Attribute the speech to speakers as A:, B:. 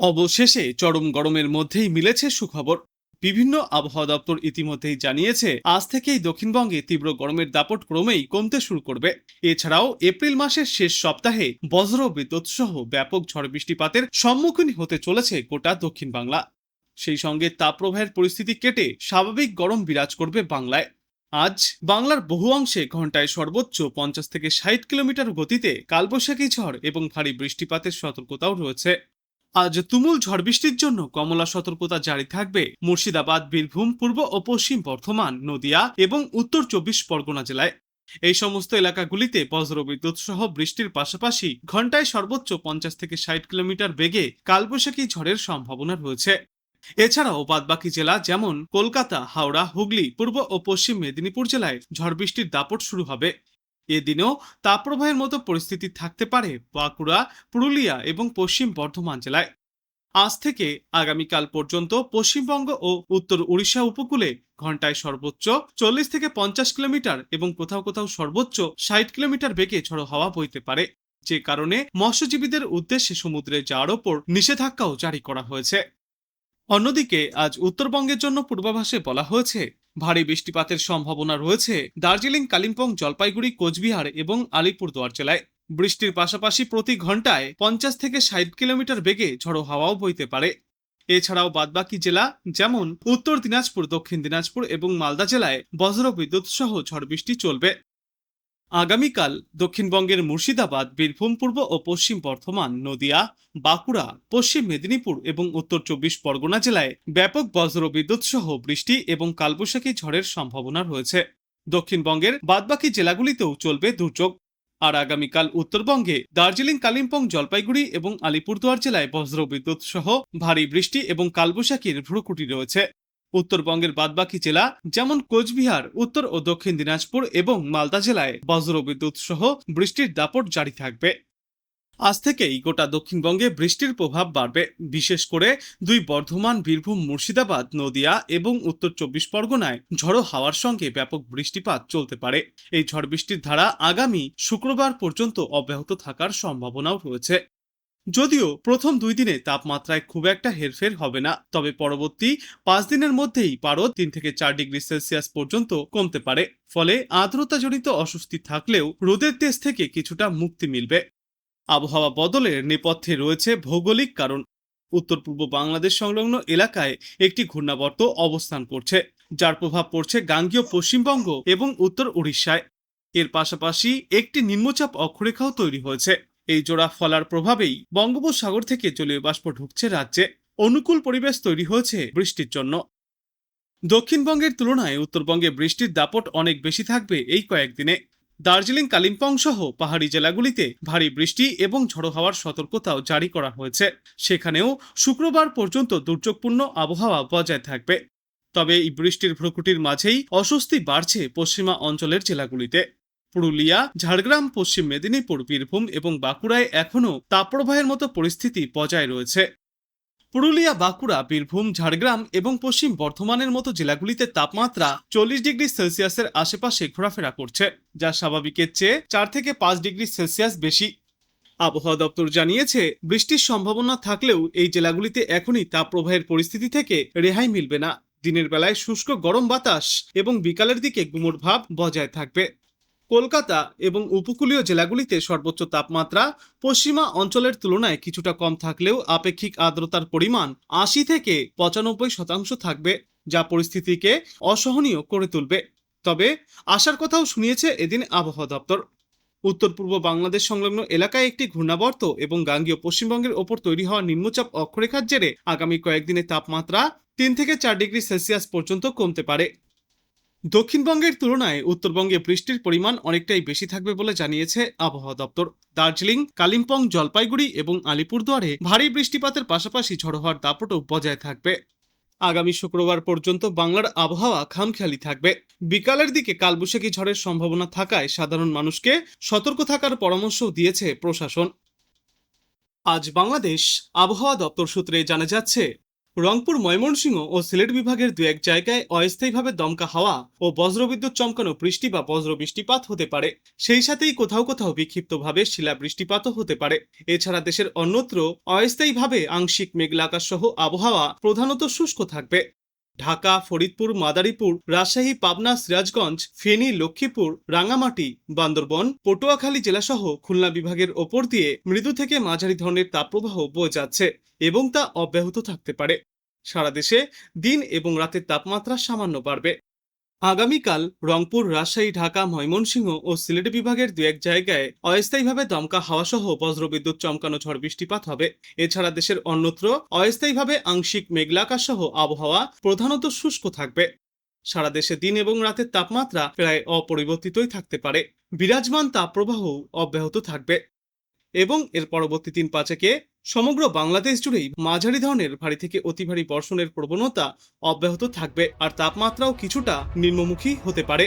A: অবশেষে চরম গরমের মধ্যেই মিলেছে সুখবর। বিভিন্ন আবহাওয়া দপ্তর ইতিমধ্যেই জানিয়েছে আজ থেকেই দক্ষিণবঙ্গে তীব্র গরমের দাপট ক্রমেই কমতে শুরু করবে। এছাড়াও এপ্রিল মাসের শেষ সপ্তাহে বজ্র বিদ্যুৎ সহ ব্যাপক ঝড় বৃষ্টিপাতের সম্মুখীন হতে চলেছে গোটা দক্ষিণ বাংলা। সেই সঙ্গে তাপপ্রবাহের পরিস্থিতি কেটে স্বাভাবিক গরম বিরাজ করবে বাংলায়। আজ বাংলার বহু অংশে ঘন্টায় সর্বোচ্চ 50 থেকে 60 কিলোমিটার গতিতে কালবৈশাখী ঝড় এবং ভারী বৃষ্টিপাতের সতর্কতাও রয়েছে। আজ তুমুল ঝড় বৃষ্টির জন্য কমলা সতর্কতা জারি থাকবে মুর্শিদাবাদ, বীরভূম, পূর্ব ও পশ্চিম বর্ধমান, নদিয়া এবং উত্তর 24 পরগনা জেলায়। এই সমস্ত এলাকাগুলিতে বজ্রবিদ্যুৎ সহ বৃষ্টির পাশাপাশি ঘন্টায় সর্বোচ্চ 50 থেকে 60 কিলোমিটার বেগে কালবৈশাখী ঝড়ের সম্ভাবনা রয়েছে। এছাড়াও বাদবাকি জেলা যেমন কলকাতা, হাওড়া, হুগলি, পূর্ব ও পশ্চিম মেদিনীপুর জেলায় ঝড় বৃষ্টির দাপট শুরু হবে। এদিনও তাপপ্রবাহের মতো পরিস্থিতি থাকতে পারে বাঁকুড়া, পুরুলিয়া এবং পশ্চিম বর্ধমান জেলায়। আজ থেকে আগামীকাল পর্যন্ত পশ্চিমবঙ্গ ও উত্তর উড়িষ্যা উপকূলে ঘন্টায় সর্বোচ্চ 40 থেকে 50 কিলোমিটার এবং কোথাও কোথাও সর্বোচ্চ 60 কিলোমিটার বেগে ঝড়ো হাওয়া বইতে পারে, যে কারণে মৎস্যজীবীদের উদ্দেশ্যে সমুদ্রে যাওয়ার ওপর নিষেধাজ্ঞাও জারি করা হয়েছে। অন্যদিকে আজ উত্তরবঙ্গের জন্য পূর্বাভাসে বলা হয়েছে ভারী বৃষ্টিপাতের সম্ভাবনা রয়েছে দার্জিলিং, কালিম্পং, জলপাইগুড়ি, কোচবিহার এবং আলিপুরদুয়ার জেলায়। বৃষ্টির পাশাপাশি প্রতি ঘন্টায় 50 থেকে 60 কিলোমিটার বেগে ঝড়ো হাওয়াও বইতে পারে। এছাড়াও বাদবাকি জেলা যেমন উত্তর দিনাজপুর, দক্ষিণ দিনাজপুর এবং মালদা জেলায় বজ্র বিদ্যুৎ সহ ঝড় বৃষ্টি চলবে। আগামীকাল দক্ষিণবঙ্গের মুর্শিদাবাদ, বীরভূম, পূর্ব ও পশ্চিম বর্ধমান, নদিয়া, বাঁকুড়া, পশ্চিম মেদিনীপুর এবং উত্তর 24 পরগনা জেলায় ব্যাপক বজ্র বিদ্যুৎ সহ বৃষ্টি এবং কালবৈশাখী ঝড়ের সম্ভাবনা রয়েছে। দক্ষিণবঙ্গের বাদবাকি জেলাগুলিতেও চলবে দুর্যোগ। আর আগামীকাল উত্তরবঙ্গে দার্জিলিং, কালিম্পং, জলপাইগুড়ি এবং আলিপুরদুয়ার জেলায় বজ্র বিদ্যুৎ সহ ভারী বৃষ্টি এবং কালবৈশাখীর ভ্রুকুটি রয়েছে। উত্তরবঙ্গের বাদবাকি জেলা যেমন কোচবিহার, উত্তর ও দক্ষিণ দিনাজপুর এবং মালদা জেলায় বজ্র বিদ্যুৎ সহ বৃষ্টির দাপট জারি থাকবে। আজ থেকেই গোটা দক্ষিণবঙ্গে বৃষ্টির প্রভাব বাড়বে। বিশেষ করে দুই বর্ধমান, বীরভূম, মুর্শিদাবাদ, নদিয়া এবং উত্তর 24 পরগনায় ঝড়ো হাওয়ার সঙ্গে ব্যাপক বৃষ্টিপাত চলতে পারে। এই ঝড় বৃষ্টির ধারা আগামী শুক্রবার পর্যন্ত অব্যাহত থাকার সম্ভাবনাও রয়েছে। যদিও প্রথম 2 দিনে তাপমাত্রায় খুব একটা হেরফের হবে না, তবে পরবর্তী 5 দিনের মধ্যেই পারদ 3 থেকে 4 ডিগ্রি সেলসিয়াস পর্যন্ত কমতে পারে। ফলে আর্দ্রতাজনিত অস্বস্তি থাকলেও রোদের তেজ থেকে কিছুটা মুক্তি মিলবে। আবহাওয়া বদলের নেপথ্যে রয়েছে ভৌগোলিক কারণ। উত্তর পূর্ব বাংলাদেশ সংলগ্ন এলাকায় একটি ঘূর্ণাবর্ত অবস্থান করছে, যার প্রভাব পড়ছে গাঙ্গেয় পশ্চিমবঙ্গ এবং উত্তর উড়িষ্যায়। এর পাশাপাশি একটি নিম্নচাপ অক্ষরেখাও তৈরি হয়েছে। এই জোড়া ফলার প্রভাবেই বঙ্গোপসাগর থেকে জলীয় বাষ্প ঢুকছে রাজ্যে। অনুকূল পরিবেশ তৈরি হয়েছে বৃষ্টির জন্য। দক্ষিণবঙ্গের তুলনায় উত্তরবঙ্গে বৃষ্টির দাপট অনেক বেশি থাকবে এই কয়েকদিনে। দার্জিলিং, কালিম্পং সহ পাহাড়ি জেলাগুলিতে ভারী বৃষ্টি এবং ঝড়ো হাওয়ার সতর্কতাও জারি করা হয়েছে। সেখানেও শুক্রবার পর্যন্ত দুর্যোগপূর্ণ আবহাওয়া বজায় থাকবে। তবে এই বৃষ্টির ভ্রুকুটির মাঝেই অস্বস্তি বাড়ছে পশ্চিমা অঞ্চলের জেলাগুলিতে। পুরুলিয়া, ঝাড়গ্রাম, পশ্চিম মেদিনীপুর, বীরভূম এবং বাঁকুড়ায় এখনও তাপপ্রবাহের মতো পরিস্থিতি বজায় রয়েছে। পুরুলিয়া, বাঁকুড়া, বীরভূম, ঝাড়গ্রাম এবং পশ্চিম বর্ধমানের মতো জেলাগুলিতে তাপমাত্রা 40 ডিগ্রি সেলসিয়াসের আশেপাশে ঘোরাফেরা করছে, যা স্বাভাবিকের চেয়ে 4 থেকে 5 ডিগ্রি সেলসিয়াস বেশি। আবহাওয়া দপ্তর জানিয়েছে বৃষ্টির সম্ভাবনা থাকলেও এই জেলাগুলিতে এখনই তাপপ্রবাহের পরিস্থিতি থেকে রেহাই মিলবে না। দিনের বেলায় শুষ্ক গরম বাতাস এবং বিকালের দিকে গুমোট ভাব বজায় থাকবে। কলকাতা এবং উপকূলীয় জেলাগুলিতে সর্বোচ্চ তাপমাত্রা পশ্চিমা অঞ্চলের তুলনায় কিছুটা কম থাকলেও আপেক্ষিক আর্দ্রতার পরিমাণ 80 থেকে 95% থাকবে, যা পরিস্থিতিকে অসহনীয় করে তুলবে। তবে আশার কথাও শুনিয়েছে এদিন আবহাওয়া দপ্তর। উত্তর পূর্ব বাংলাদেশ সংলগ্ন এলাকায় একটি ঘূর্ণাবর্ত এবং গাঙ্গেয় পশ্চিমবঙ্গের ওপর তৈরি হওয়া নিম্নচাপ অক্ষরেখার জেরে আগামী কয়েকদিনে তাপমাত্রা 3 থেকে 4 ডিগ্রি সেলসিয়াস পর্যন্ত কমতে পারে। দক্ষিণবঙ্গের তুলনায় উত্তরবঙ্গে বৃষ্টির পরিমাণ অনেকটাই বেশি থাকবে বলে জানিয়েছে আবহাওয়া দপ্তর। দার্জিলিং, কালিম্পং, জলপাইগুড়ি এবং আলিপুরদুয়ারে ভারী বৃষ্টিপাতের পাশাপাশি ঝড়ো হওয়ার দাপটও বজায় থাকবে। আগামী শুক্রবার পর্যন্ত বাংলার আবহাওয়া খামখেয়ালি থাকবে। বিকালের দিকে কালবৈশাখী ঝড়ের সম্ভাবনা থাকায় সাধারণ মানুষকে সতর্ক থাকার পরামর্শ দিয়েছে প্রশাসন। আজ বাংলাদেশ আবহাওয়া দপ্তর সূত্রে জানা যাচ্ছে রংপুর, ময়মনসিংহ ও সিলেট বিভাগের দু এক জায়গায় অস্থায়ীভাবে দমকা হাওয়া ও বজ্রবিদ্যুৎ চমকানো বৃষ্টি বা বজ্র বৃষ্টিপাত হতে পারে। সেই সাথেই কোথাও কোথাও বিক্ষিপ্তভাবে শিলা বৃষ্টিপাতও হতে পারে। এছাড়া দেশের অন্যত্র অস্থায়ীভাবে আংশিক মেঘলা আকাশ সহ আবহাওয়া প্রধানত শুষ্ক থাকবে। ঢাকা, ফরিদপুর, মাদারীপুর, রাজশাহী, পাবনা, সিরাজগঞ্জ, ফেনী, লক্ষ্মীপুর, রাঙ্গামাটি, বান্দরবন, পটুয়াখালী জেলাসহ খুলনা বিভাগের ওপর দিয়ে মৃদু থেকে মাঝারি ধরনের তাপপ্রবাহ বয়ে যাচ্ছে এবং তা অব্যাহত থাকতে পারে। সারা দেশে দিন এবং রাতের তাপমাত্রা সামান্য বাড়বে। আগামীকাল রংপুর, রাজশাহী, ঢাকা, ময়মনসিংহ ও সিলেট বিভাগের দু এক জায়গায় অস্থায়ীভাবে দমকা হাওয়া সহ বজ্রবিদ্যুৎ চমকানো ঝড় বৃষ্টিপাত হবে। এছাড়া দেশের অন্যত্র অস্থায়ীভাবে আংশিক মেঘলা আকাশ সহ আবহাওয়া প্রধানত শুষ্ক থাকবে। সারা দেশে দিন এবং রাতের তাপমাত্রা প্রায় অপরিবর্তিতই থাকতে পারে। বিরাজমান তাপপ্রবাহ অব্যাহত থাকবে এবং এর পরবর্তী ৩-৫ সমগ্র বাংলাদেশ জুড়েই মাঝারি ধরনের ভারী থেকে অতি ভারী বর্ষণের প্রবণতা অব্যাহত থাকবে আর তাপমাত্রাও কিছুটা নিম্নমুখী হতে পারে।